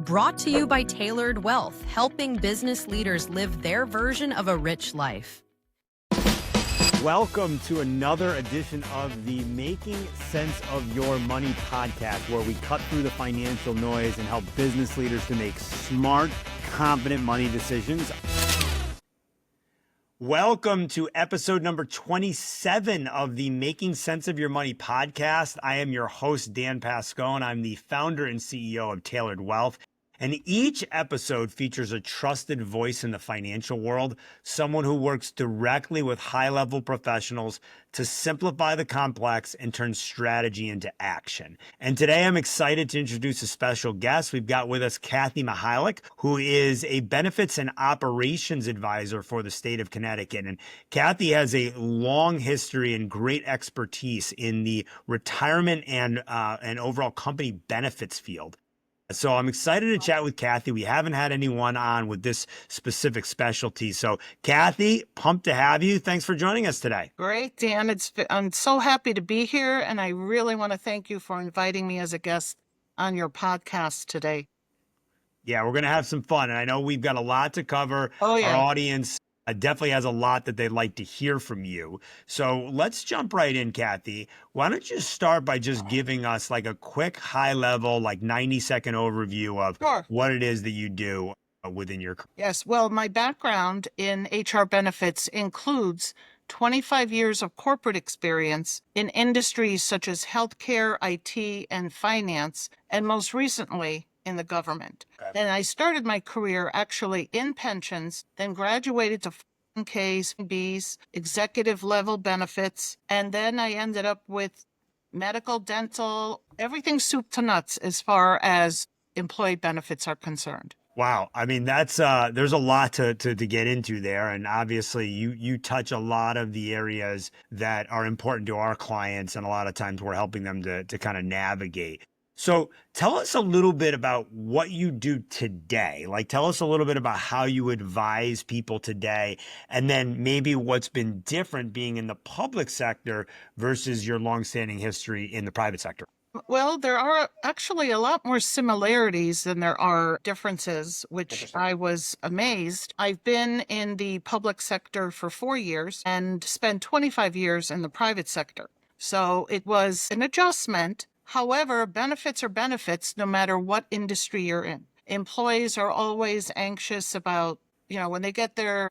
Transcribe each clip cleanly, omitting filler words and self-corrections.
Brought to you by Tailored Wealth, helping business leaders live their version of a rich life. Welcome to another edition of the Making Sense of Your Money podcast, where we cut through the financial noise and help business leaders to make smart, confident money decisions. Welcome to episode number 27 of the Making Sense of Your Money podcast. I am your host, Dan Pascone. I'm the founder and CEO of Tailored Wealth. And each episode features a trusted voice in the financial world, someone who works directly with high-level professionals to simplify the complex and turn strategy into action. And today I'm excited to introduce a special guest. We've got with us Kathy Mychajluk, who is a benefits and operations advisor for the state of Connecticut. And Kathy has a long history and great expertise in the retirement and overall company benefits field. So I'm excited to chat with Kathy. We haven't had anyone on with this specific specialty. So Kathy, pumped to have you. Thanks for joining us today. Great, Dan. I'm so happy to be here, and I really want to thank you for inviting me as a guest on your podcast today. Yeah, we're going to have some fun. And I know we've got a lot to cover. Oh, yeah. Our audience definitely has a lot that they'd like to hear from you. So let's jump right in, Kathy. Why don't you start by just giving us like a quick high level, like 90-second overview of what it is that you do within your career? Yes. Well, my background in HR benefits includes 25 years of corporate experience in industries such as healthcare, IT, and finance, and most recently in the government. Okay. And I started my career actually in pensions, then graduated to 401ks, Bs, executive level benefits, and then I ended up with medical, dental, everything soup to nuts as far as employee benefits are concerned. Wow. I mean, that's there's a lot to get into there. And obviously you touch a lot of the areas that are important to our clients. And a lot of times we're helping them to kind of navigate. So tell us a little bit about what you do today. Like, tell us a little bit about how you advise people today, and then maybe what's been different being in the public sector versus your longstanding history in the private sector. Well, there are actually a lot more similarities than there are differences, which I was amazed. I've been in the public sector for 4 years and spent 25 years in the private sector. So it was an adjustment. However, benefits are benefits no matter what industry you're in. Employees are always anxious about, when they get their,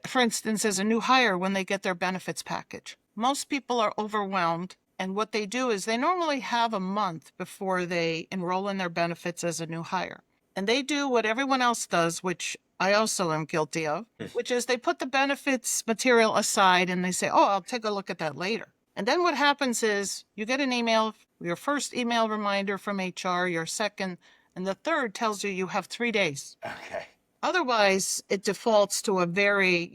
for instance, as a new hire, when they get their benefits package. Most people are overwhelmed, and what they do is they normally have a month before they enroll in their benefits as a new hire. And they do what everyone else does, which I also am guilty of, which is they put the benefits material aside and they say, I'll take a look at that later. And then what happens is you get an email, your first email reminder from HR, your second, and the third tells you you have 3 days. Okay. Otherwise, it defaults to a very,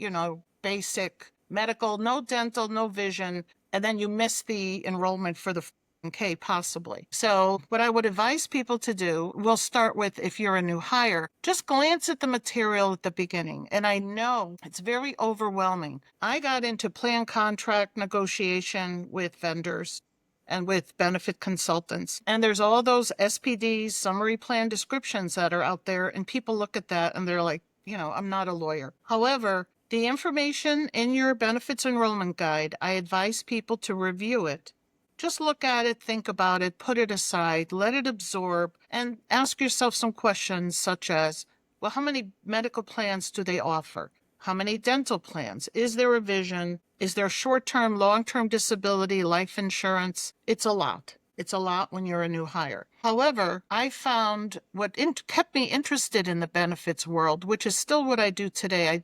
basic medical, no dental, no vision, and then you miss the enrollment for the 401k possibly. So what I would advise people to do, we'll start with if you're a new hire, just glance at the material at the beginning. And I know it's very overwhelming. I got into plan contract negotiation with vendors and with benefit consultants. And there's all those SPDs, summary plan descriptions that are out there. And people look at that and they're like, I'm not a lawyer. However, the information in your benefits enrollment guide, I advise people to review it. Just look at it, think about it, put it aside, let it absorb, and ask yourself some questions such as, how many medical plans do they offer? How many dental plans? Is there a vision? Is there short-term, long-term disability, life insurance? It's a lot. It's a lot when you're a new hire. However, I found what kept me interested in the benefits world, which is still what I do today.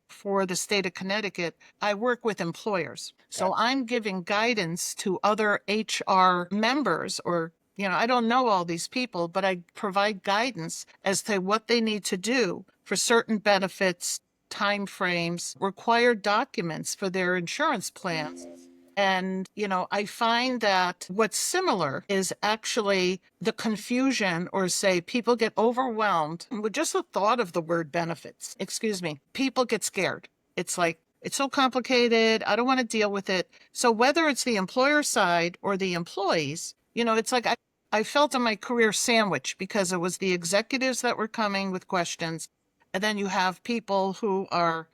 For the state of Connecticut, I work with employers. So I'm giving guidance to other HR members or, I don't know all these people, but I provide guidance as to what they need to do for certain benefits, timeframes, required documents for their insurance plans. And, I find that what's similar is actually the confusion or say people get overwhelmed with just the thought of the word benefits. People get scared. It's like, it's so complicated. I don't want to deal with it. So whether it's the employer side or the employees, it's like I felt in my career sandwich because it was the executives that were coming with questions. And then you have people who are,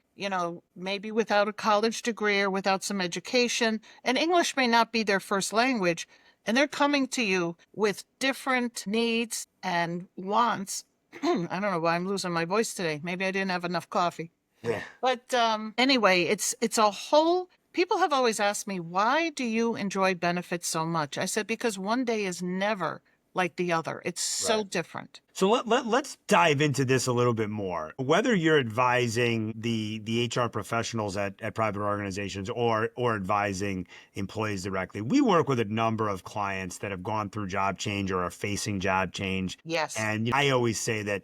maybe without a college degree or without some education, and English may not be their first language. And they're coming to you with different needs and wants. I don't know why I'm losing my voice today. Maybe I didn't have enough coffee. Yeah. But anyway, it's a whole. People have always asked me, why do you enjoy benefits so much? I said, because one day is never like the other. It's so different. So let's dive into this a little bit more. Whether you're advising the HR professionals at private organizations or during employees directly, we work with a number of clients that have gone through job change or are facing job change. Yes. And I always say that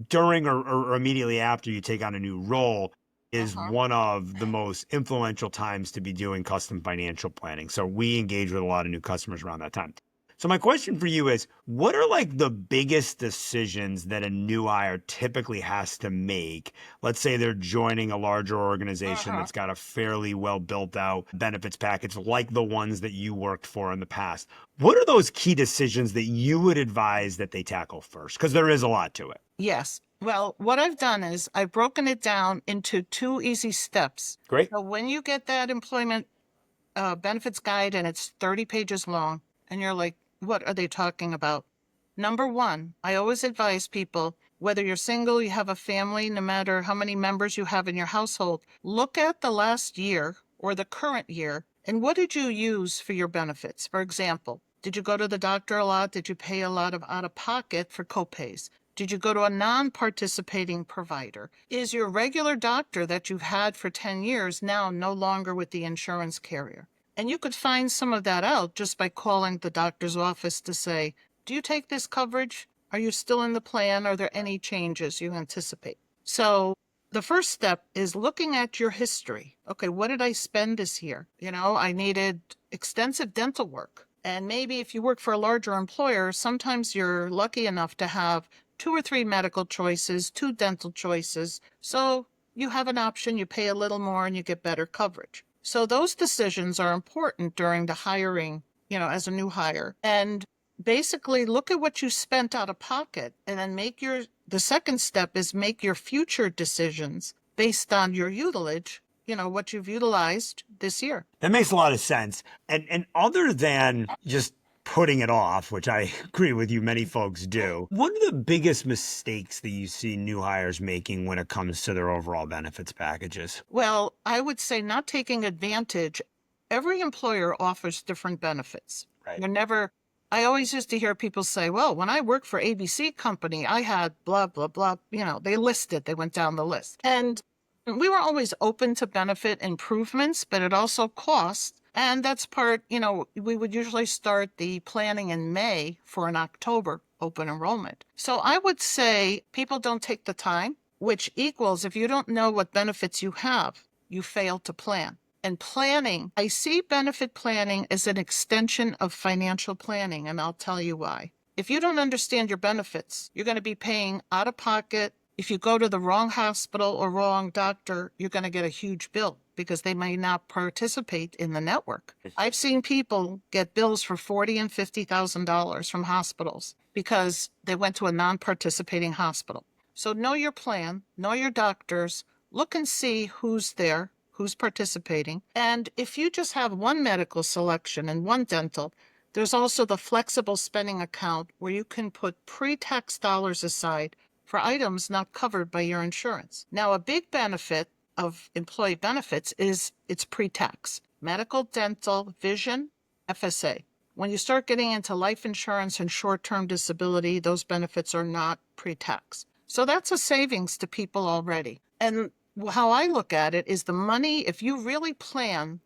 during or immediately after you take on a new role is one of the most influential times to be doing custom financial planning. So we engage with a lot of new customers around that time. So my question for you is, what are like the biggest decisions that a new hire typically has to make? Let's say they're joining a larger organization that's got a fairly well built out benefits package like the ones that you worked for in the past. What are those key decisions that you would advise that they tackle first? Because there is a lot to it. Yes. Well, what I've done is I've broken it down into 2 easy steps. Great. So when you get that employment benefits guide and it's 30 pages long and you're like, what are they talking about? Number 1, I always advise people, whether you're single, you have a family, no matter how many members you have in your household, look at the last year or the current year and what did you use for your benefits? For example, did you go to the doctor a lot? Did you pay a lot of out-of-pocket for copays? Did you go to a non-participating provider? Is your regular doctor that you've had for 10 years now no longer with the insurance carrier? And you could find some of that out just by calling the doctor's office to say, do you take this coverage? Are you still in the plan? Are there any changes you anticipate? So the first step is looking at your history. Okay, what did I spend this year? I needed extensive dental work. And maybe if you work for a larger employer, sometimes you're lucky enough to have 2 or 3 medical choices, 2 dental choices. So you have an option, you pay a little more and you get better coverage. So those decisions are important during the hiring, as a new hire. And basically look at what you spent out of pocket and then the second step is make your future decisions based on your utilage, what you've utilized this year. That makes a lot of sense. And other than just putting it off, which I agree with you, many folks do, what are the biggest mistakes that you see new hires making when it comes to their overall benefits packages? Well, I would say not taking advantage. Every employer offers different benefits. Right. I always used to hear people say, well, when I worked for ABC company, I had blah, blah, blah. They listed, they went down the list. And we were always open to benefit improvements, but it also costs. And that's part, we would usually start the planning in May for an October open enrollment. So I would say people don't take the time, which equals if you don't know what benefits you have, you fail to plan. And planning, I see benefit planning as an extension of financial planning, and I'll tell you why. If you don't understand your benefits, you're going to be paying out of pocket. If you go to the wrong hospital or wrong doctor, you're going to get a huge bill because they may not participate in the network. I've seen people get bills for $40,000 and $50,000 from hospitals because they went to a non-participating hospital. So know your plan, know your doctors, look and see who's there, who's participating. And if you just have one medical selection and one dental, there's also the flexible spending account where you can put pre-tax dollars aside for items not covered by your insurance. Now, a big benefit of employee benefits is it's pre-tax. Medical, dental, vision, FSA. When you start getting into life insurance and short-term disability, those benefits are not pre-tax. So that's a savings to people already. And how I look at it is the money, if you really plan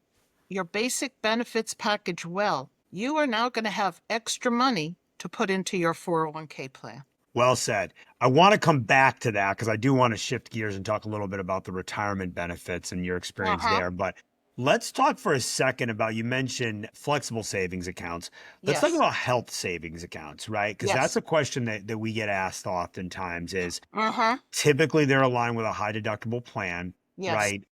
your basic benefits package well, you are now going to have extra money to put into your 401k plan. Well said. I want to come back to that because I do want to shift gears and talk a little bit about the retirement benefits and your experience there. But let's talk for a second about, you mentioned flexible savings accounts. Let's talk about health savings accounts, right? Because that's a question that we get asked oftentimes is typically they're aligned with a high deductible plan, right?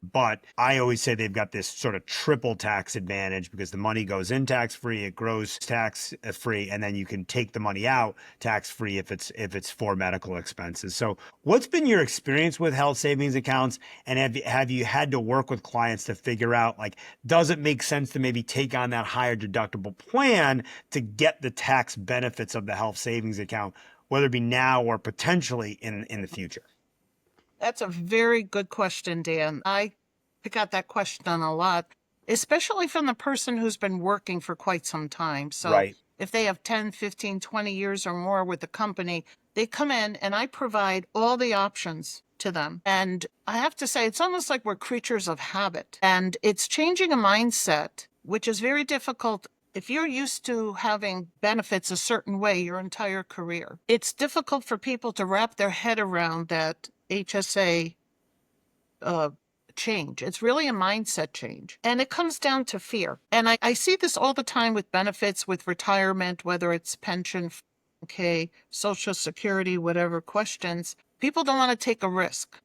But I always say they've got this sort of triple tax advantage because the money goes in tax free, it grows tax free, and then you can take the money out tax free if it's for medical expenses. So what's been your experience with health savings accounts? And have you had to work with clients to figure out, like, does it make sense to maybe take on that higher deductible plan to get the tax benefits of the health savings account, whether it be now or potentially in the future? That's a very good question, Dan. I got that question on a lot, especially from the person who's been working for quite some time. So Right. if they have 10, 15, 20 years or more with the company, they come in and I provide all the options to them. And I have to say, it's almost like we're creatures of habit. And it's changing a mindset, which is very difficult. If you're used to having benefits a certain way your entire career, it's difficult for people to wrap their head around that HSA change. It's really a mindset change. And it comes down to fear. And I see this all the time with benefits, with retirement, whether it's pension, okay, Social Security, whatever questions. People don't want to take a risk.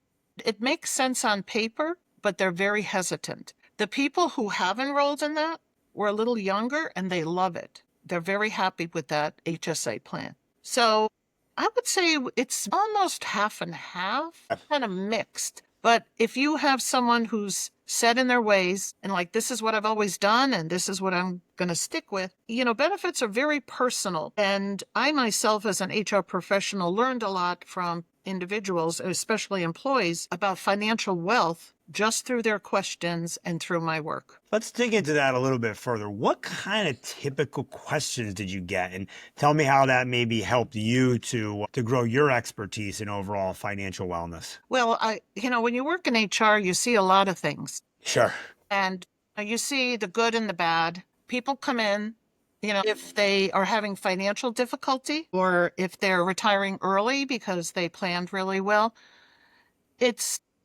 It makes sense on paper, but they're very hesitant. The people who have enrolled in that were a little younger and they love it. They're very happy with that HSA plan. So I would say it's almost half and half, kind of mixed. But if you have someone who's set in their ways and like, this is what I've always done and this is what I'm going to stick with, benefits are very personal. And I myself, as an HR professional, learned a lot from individuals, especially employees, about financial wealth just through their questions and through my work. Let's dig into that a little bit further. What kind of typical questions did you get? And tell me how that maybe helped you to grow your expertise in overall financial wellness. Well, when you work in HR, you see a lot of things. Sure. And you see the good and the bad. People come in, if they are having financial difficulty or if they're retiring early because they planned really well.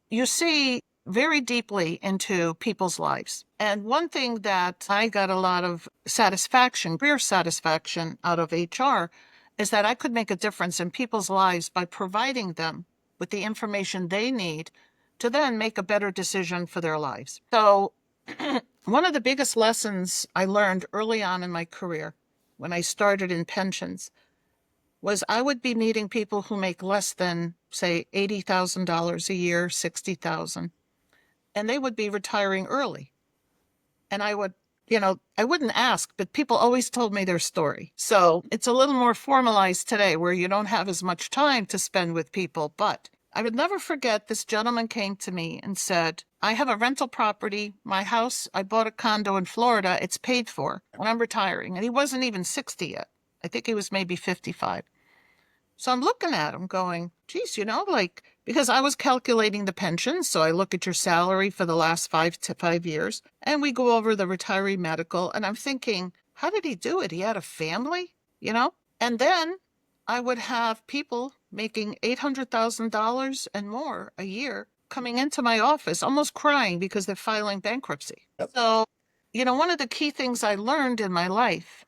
You see very deeply into people's lives. And one thing that I got a lot of career satisfaction out of HR is that I could make a difference in people's lives by providing them with the information they need to then make a better decision for their lives. So one of the biggest lessons I learned early on in my career when I started in pensions was I would be meeting people who make less than, say, $80,000 a year, $60,000, and they would be retiring early. And I wouldn't ask, but people always told me their story. So it's a little more formalized today where you don't have as much time to spend with people. But I would never forget this gentleman came to me and said, I have a rental property, my house, I bought a condo in Florida, it's paid for when I'm retiring. And he wasn't even 60 yet. I think he was maybe 55. So I'm looking at him going, geez, because I was calculating the pension. So I look at your salary for the last 5 years and we go over the retiree medical. And I'm thinking, how did he do it? He had a family, And then I would have people making $800,000 and more a year coming into my office, almost crying because they're filing bankruptcy. Yep. So, one of the key things I learned in my life,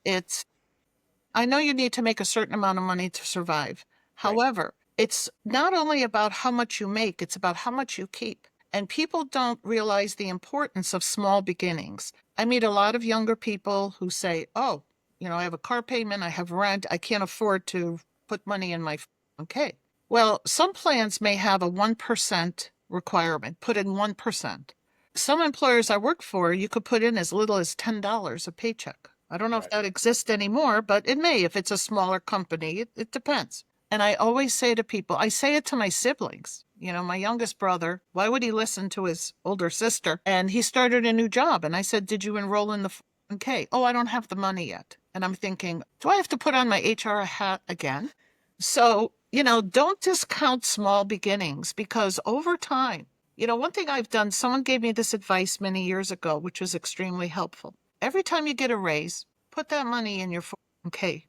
I know you need to make a certain amount of money to survive. Right. However, it's not only about how much you make, it's about how much you keep. And people don't realize the importance of small beginnings. I meet a lot of younger people who say, oh, I have a car payment, I have rent, I can't afford to put money in my 401k. Well, some plans may have a 1% requirement, put in 1%. Some employers I work for, you could put in as little as $10 a paycheck. I don't know if that exists anymore, but it may if it's a smaller company. It depends. And I always say to people, I say it to my siblings. My youngest brother, why would he listen to his older sister? And he started a new job. And I said, did you enroll in the 401k? Oh, I don't have the money yet. And I'm thinking, do I have to put on my HR hat again? So, don't discount small beginnings because over time, one thing I've done, someone gave me this advice many years ago, which was extremely helpful. Every time you get a raise, put that money in your 401k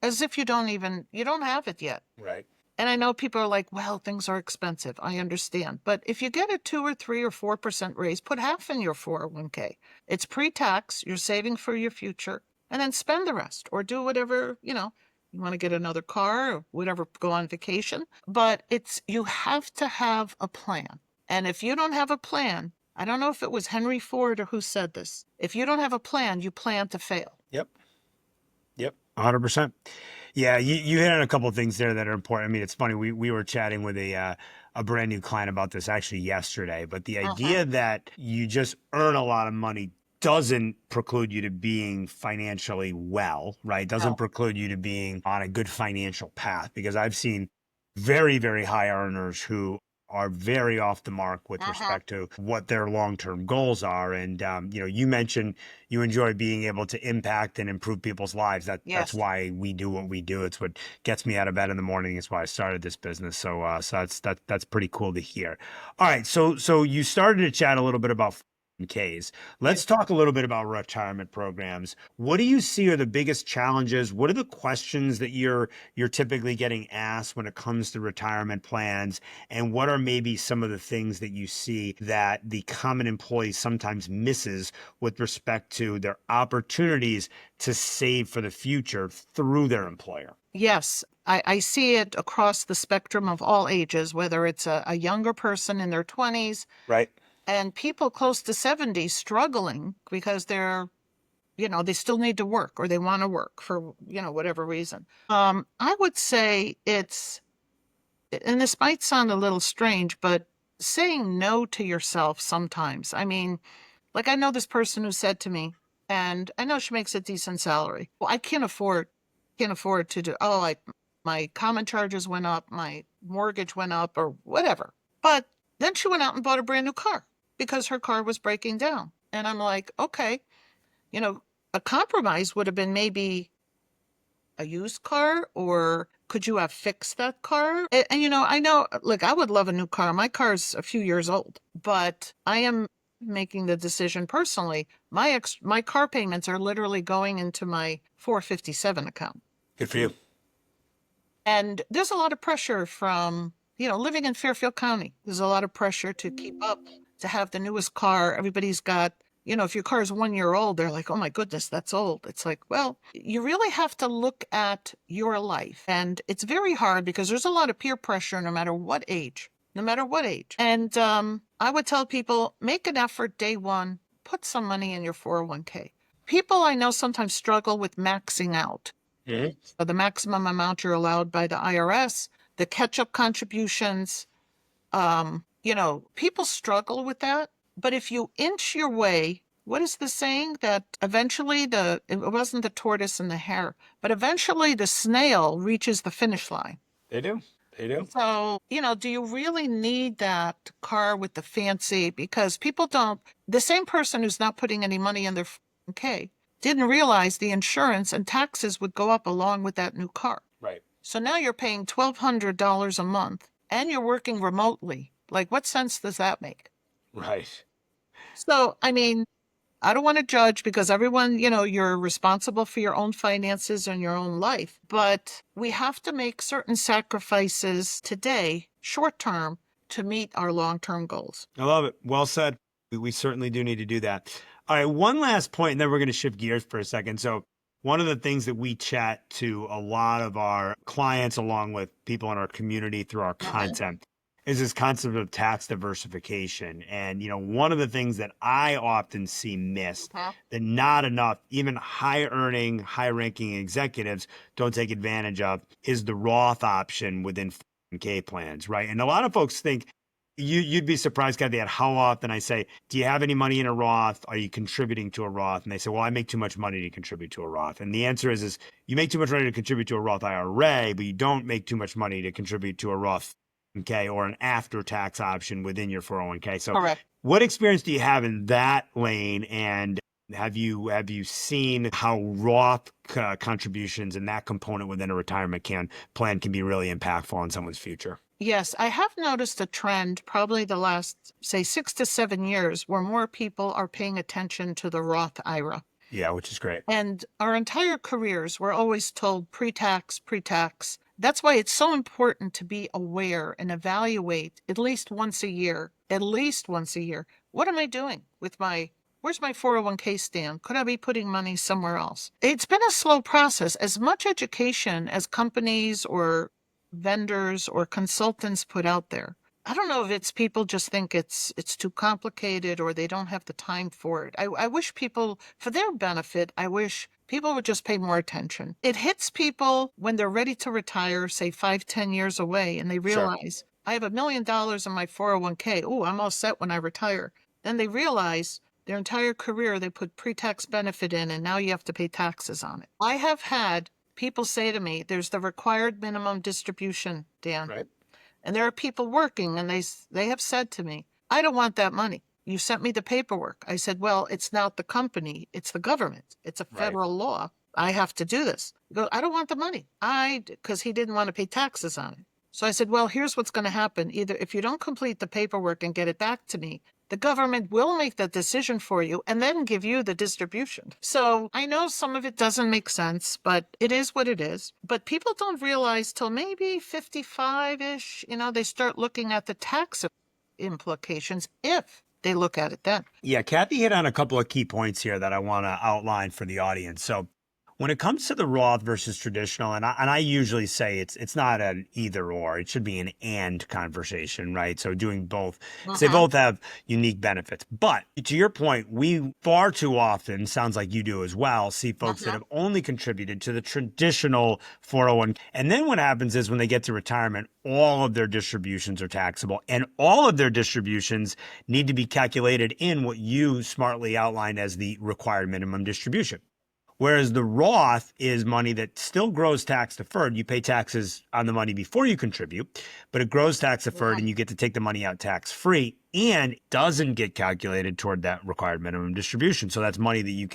as if you don't have it yet. Right. And I know people are like, well, things are expensive. I understand. But if you get a 2 or 3 or 4% raise, put half in your 401k. It's pre-tax. You're saving for your future. And then spend the rest or do whatever, you want to get another car or whatever, go on vacation. But you have to have a plan. And if you don't have a plan, I don't know if it was Henry Ford or who said this. If you don't have a plan, you plan to fail. Yep. 100%. Yeah, you hit on a couple of things there that are important. I mean, it's funny. We were chatting with a brand new client about this actually yesterday, but the idea that you just earn a lot of money doesn't preclude you to being financially well, right? Doesn't No. preclude you to being on a good financial path, because I've seen very, very high earners who are very off the mark with respect to what their long-term goals are. And, you mentioned you enjoy being able to impact and improve people's lives. That's Yes. why we do what we do. It's what gets me out of bed in the morning. It's why I started this business. So that's pretty cool to hear. All right. So you started to chat a little bit about Ks. Let's talk a little bit about retirement programs. What do you see are the biggest challenges? What are the questions that you're typically getting asked when it comes to retirement plans? And what are maybe some of the things that you see that the common employee sometimes misses with respect to their opportunities to save for the future through their employer? Yes, I see it across the spectrum of all ages, whether it's a younger person in their 20s, Right. and people close to 70 struggling because they still need to work or they want to work for, whatever reason. I would say and this might sound a little strange, but saying no to yourself sometimes. I mean, like I know this person who said to me, and I know she makes a decent salary. Well, I can't afford to do, my common charges went up, my mortgage went up or whatever. But then she went out and bought a brand new car because her car was breaking down. And I'm like, okay, a compromise would have been maybe a used car, or could you have fixed that car? And I know, like, I would love a new car. My car's a few years old, but I am making the decision personally. My car payments are literally going into my 457 account. Good for you. And there's a lot of pressure from, living in Fairfield County. There's a lot of pressure to keep up, to have the newest car. Everybody's got, if your car is 1 year old, they're like, oh my goodness, that's old. It's like, well, you really have to look at your life. And it's very hard because there's a lot of peer pressure no matter what age. And I would tell people, make an effort day one, put some money in your 401k. People I know sometimes struggle with maxing out. So the maximum amount you're allowed by the IRS, the catch-up contributions, people struggle with that. But if you inch your way, what is the saying that eventually it wasn't the tortoise and the hare, but eventually the snail reaches the finish line. They do. So, do you really need that car with the fancy? Because people don't, the same person who's not putting any money in their 401k didn't realize the insurance and taxes would go up along with that new car. Right. So now you're paying $1,200 a month and you're working remotely. Like, what sense does that make? Right. So, I mean, I don't want to judge because everyone, you're responsible for your own finances and your own life. But we have to make certain sacrifices today, short term, to meet our long-term goals. I love it. Well said. We certainly do need to do that. All right, one last point, and then we're going to shift gears for a second. So one of the things that we chat to a lot of our clients, along with people in our community through our content, is this concept of tax diversification. And, one of the things that I often see missed, that not enough, even high-earning, high-ranking executives don't take advantage of, is the Roth option within 401k plans, right? And a lot of folks think, you'd be surprised, Kathy, at how often I say, do you have any money in a Roth? Are you contributing to a Roth? And they say, well, I make too much money to contribute to a Roth. And the answer is you make too much money to contribute to a Roth IRA, but you don't make too much money to contribute to a Roth or an after-tax option within your 401k. So Correct. What experience do you have in that lane? And have you seen how Roth contributions and that component within a retirement plan can be really impactful on someone's future? Yes, I have noticed a trend probably the last, say, 6 to 7 years where more people are paying attention to the Roth IRA. Yeah, which is great. And our entire careers, we're always told pre-tax. That's why it's so important to be aware and evaluate at least once a year. What am I doing with where's my 401k stand? Could I be putting money somewhere else? It's been a slow process. As much education as companies or vendors or consultants put out there, I don't know if it's people just think it's too complicated or they don't have the time for it. I wish people, for their benefit, I wish people would just pay more attention. It hits people when they're ready to retire, say 5, 10 years away, and they Sure. realize I have $1 million in my 401k. Oh, I'm all set when I retire. Then they realize their entire career they put pre-tax benefit in, and now you have to pay taxes on it. I have had people say to me, there's the required minimum distribution, Dan. Right. And there are people working, and they have said to me, I don't want that money. You sent me the paperwork. I said, well, it's not the company, it's the government. It's a Right. federal law. I have to do this. He goes, I don't want the money. Because he didn't want to pay taxes on it. So I said, well, here's what's going to happen. Either if you don't complete the paperwork and get it back to me, the government will make that decision for you and then give you the distribution. So I know some of it doesn't make sense, but it is what it is. But people don't realize till maybe 55-ish, they start looking at the tax implications if they look at it then. Yeah, Kathy hit on a couple of key points here that I want to outline for the audience. So when it comes to the Roth versus traditional, and I usually say it's not an either or, it should be an and conversation, right? So doing both, 'cause they both have unique benefits. But to your point, we far too often, sounds like you do as well, see folks that have only contributed to the traditional 401. And then what happens is when they get to retirement, all of their distributions are taxable, and all of their distributions need to be calculated in what you smartly outlined as the required minimum distribution. Whereas the Roth is money that still grows tax deferred. You pay taxes on the money before you contribute, but it grows tax deferred and you get to take the money out tax free and doesn't get calculated toward that required minimum distribution. So that's money that you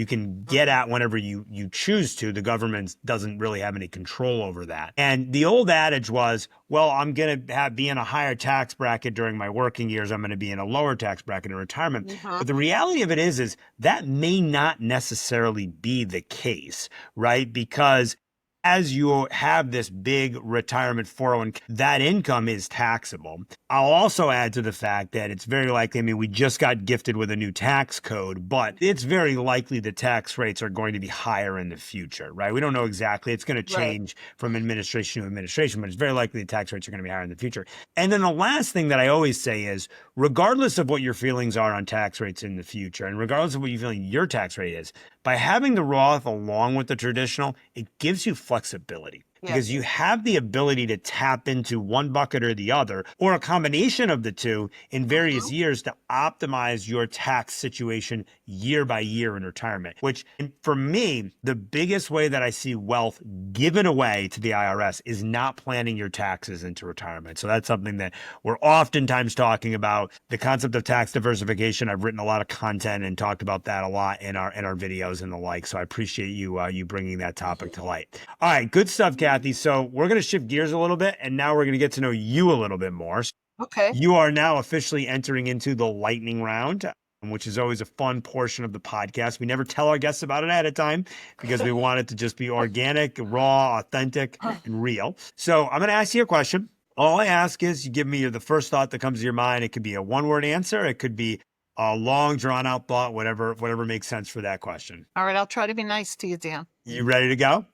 can get at whenever you choose to. The government doesn't really have any control over that. And the old adage was, well, I'm going to be in a higher tax bracket during my working years. I'm going to be in a lower tax bracket in retirement. But the reality of it is that may not necessarily be the case, right? Because as you have this big retirement 401, that income is taxable. I'll also add to the fact that it's very likely, we just got gifted with a new tax code, but it's very likely the tax rates are going to be higher in the future, right? We don't know exactly. It's going to change from administration to administration, but it's very likely the tax rates are going to be higher in the future. And then the last thing that I always say is, regardless of what your feelings are on tax rates in the future, and regardless of what you feel your tax rate is, by having the Roth along with the traditional, it gives you flexibility. Because you have the ability to tap into one bucket or the other, or a combination of the two in various years to optimize your tax situation year by year in retirement, which for me, the biggest way that I see wealth given away to the IRS is not planning your taxes into retirement. So that's something that we're oftentimes talking about, the concept of tax diversification. I've written a lot of content and talked about that a lot in our videos and the like. So I appreciate you bringing that topic to light. All right, good stuff, Kathy. So we're going to shift gears a little bit, and now we're going to get to know you a little bit more. Okay. You are now officially entering into the lightning round, which is always a fun portion of the podcast. We never tell our guests about it ahead of time because we want it to just be organic, raw, authentic, and real. So I'm going to ask you a question. All I ask is you give me the first thought that comes to your mind. It could be a one-word answer. It could be a long, drawn-out thought, whatever makes sense for that question. All right. I'll try to be nice to you, Dan. You ready to go?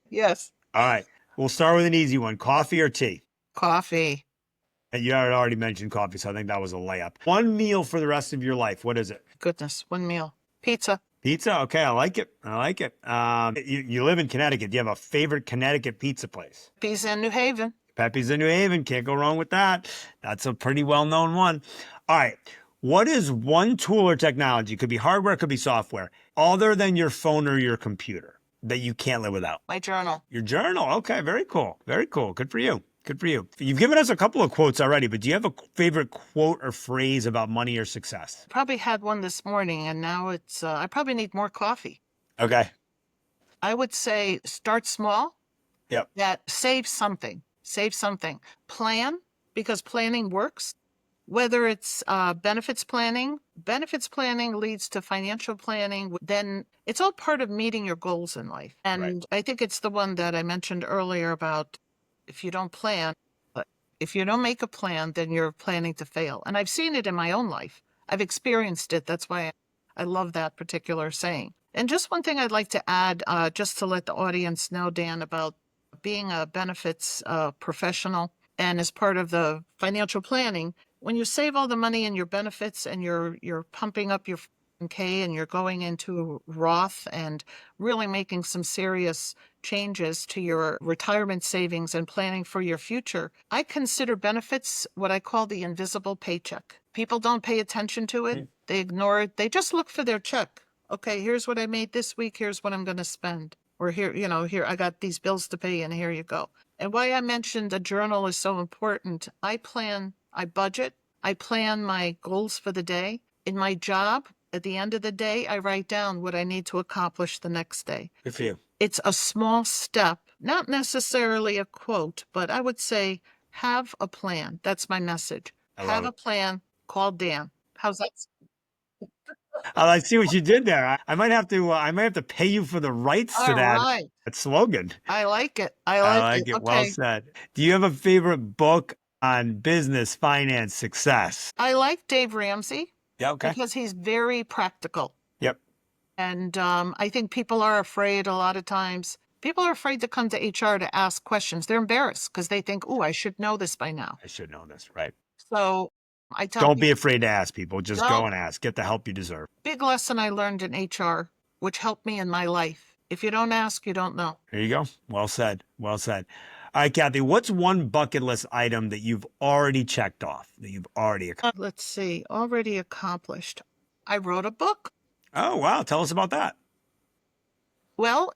Yes. All right. We'll start with an easy one. Coffee or tea? Coffee. And you had already mentioned coffee, so I think that was a layup. One meal for the rest of your life. What is it? Goodness. One meal. Pizza. Pizza? Okay, I like it. You live in Connecticut. Do you have a favorite Connecticut pizza place? Pepe's in New Haven. Pepe's in New Haven. Can't go wrong with that. That's a pretty well-known one. All right. What is one tool or technology, could be hardware, could be software, other than your phone or your computer, that you can't live without? My journal. Your journal. Okay, very cool. Very cool. Good for you. Good for you. You've given us a couple of quotes already, but do you have a favorite quote or phrase about money or success? Probably had one this morning, and now it's, I probably need more coffee. Okay. I would say start small. Yep. That save something. Save something. Plan, because planning works. Whether it's benefits planning leads to financial planning, then it's all part of meeting your goals in life. And I think it's the one that I mentioned earlier about if you don't plan, if you don't make a plan, then you're planning to fail. And I've seen it in my own life. I've experienced it. That's why I love that particular saying. And just one thing I'd like to add, just to let the audience know, Dan, about being a benefits professional. And as part of the financial planning, when you save all the money in your benefits and you're pumping up your 401k and you're going into Roth and really making some serious changes to your retirement savings and planning for your future, I consider benefits what I call the invisible paycheck. People don't pay attention to it. They ignore it. They just look for their check. Okay, here's what I made this week. Here's what I'm going to spend. Or here, here, I got these bills to pay and here you go. And why I mentioned a journal is so important. I budget, I plan my goals for the day. In my job, at the end of the day, I write down what I need to accomplish the next day. Good for you. It's a small step, not necessarily a quote, but I would say have a plan. That's my message. Have a plan. Call Dan. How's that? I see what you did there. I might have to pay you for the rights to All right. that slogan. I like it. I like it. Well Okay. said. Do you have a favorite book on business, finance, success? I like Dave Ramsey Yeah. Okay. because he's very practical. Yep. And I think people are afraid a lot of times. People are afraid to come to HR to ask questions. They're embarrassed because they think, oh, I should know this by now. I should know this. Right. So I tell Don't be afraid to ask people. Just No. go and ask. Get the help you deserve. big lesson I learned in HR, which helped me in my life. If you don't ask, you don't know. There you go. Well said. Well said. All right, Kathy, what's one bucket list item that you've already checked off, that you've already accomplished? Let's see, already accomplished. I wrote a book. Oh, wow. Tell us about that. Well,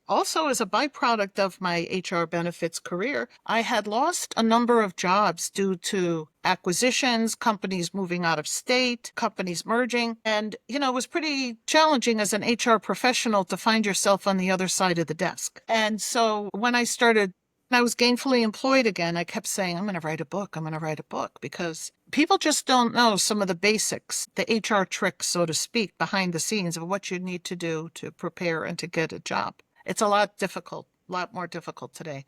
also as a byproduct of my HR benefits career, I had lost a number of jobs due to acquisitions, companies moving out of state, companies merging. And, it was pretty challenging as an HR professional to find yourself on the other side of the desk. And so when I was gainfully employed again, I kept saying, I'm going to write a book. I'm going to write a book because people just don't know some of the basics, the HR tricks, so to speak, behind the scenes of what you need to do to prepare and to get a job. It's a lot more difficult today.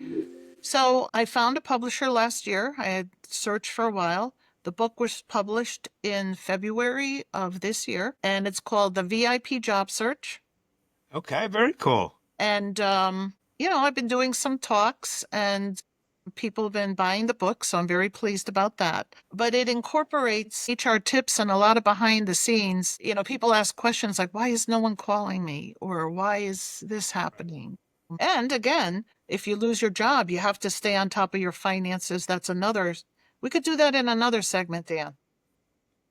So I found a publisher last year. I had searched for a while. The book was published in February of this year, and it's called The VIP Job Search. Okay, very cool. And, I've been doing some talks and people have been buying the book, so I'm very pleased about that. But it incorporates HR tips and a lot of behind the scenes. People ask questions like, why is no one calling me? Or why is this happening? And again, if you lose your job, you have to stay on top of your finances. We could do that in another segment, Dan.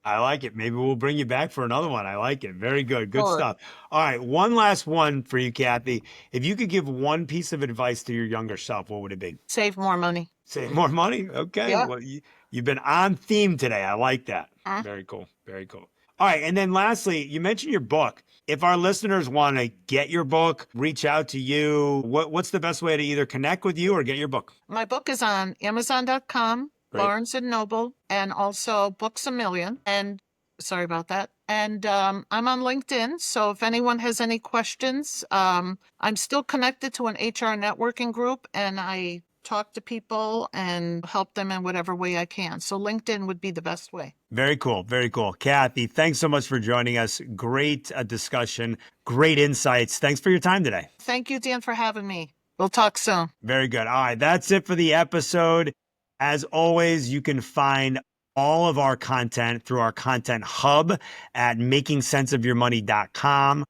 I like it. Maybe we'll bring you back for another one. I like it. Very good. Good Sure. stuff. All right. One last one for you, Kathy. If you could give one piece of advice to your younger self, what would it be? Save more money. Save more money? Okay. Yeah. Well, you've been on theme today. I like that. Huh? Very cool. Very cool. All right. And then lastly, you mentioned your book. If our listeners want to get your book, reach out to you, what's the best way to either connect with you or get your book? My book is on Amazon.com, Great. Barnes & Noble, and also Books A Million. And sorry about that. And I'm on LinkedIn. So if anyone has any questions, I'm still connected to an HR networking group and I talk to people and help them in whatever way I can. So LinkedIn would be the best way. Very cool. Very cool. Kathy, thanks so much for joining us. Great discussion. Great insights. Thanks for your time today. Thank you, Dan, for having me. We'll talk soon. Very good. All right. That's it for the episode. As always, you can find all of our content through our content hub at makingsenseofyourmoney.com.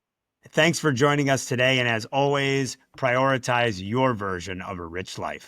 Thanks for joining us today. And as always, prioritize your version of a rich life.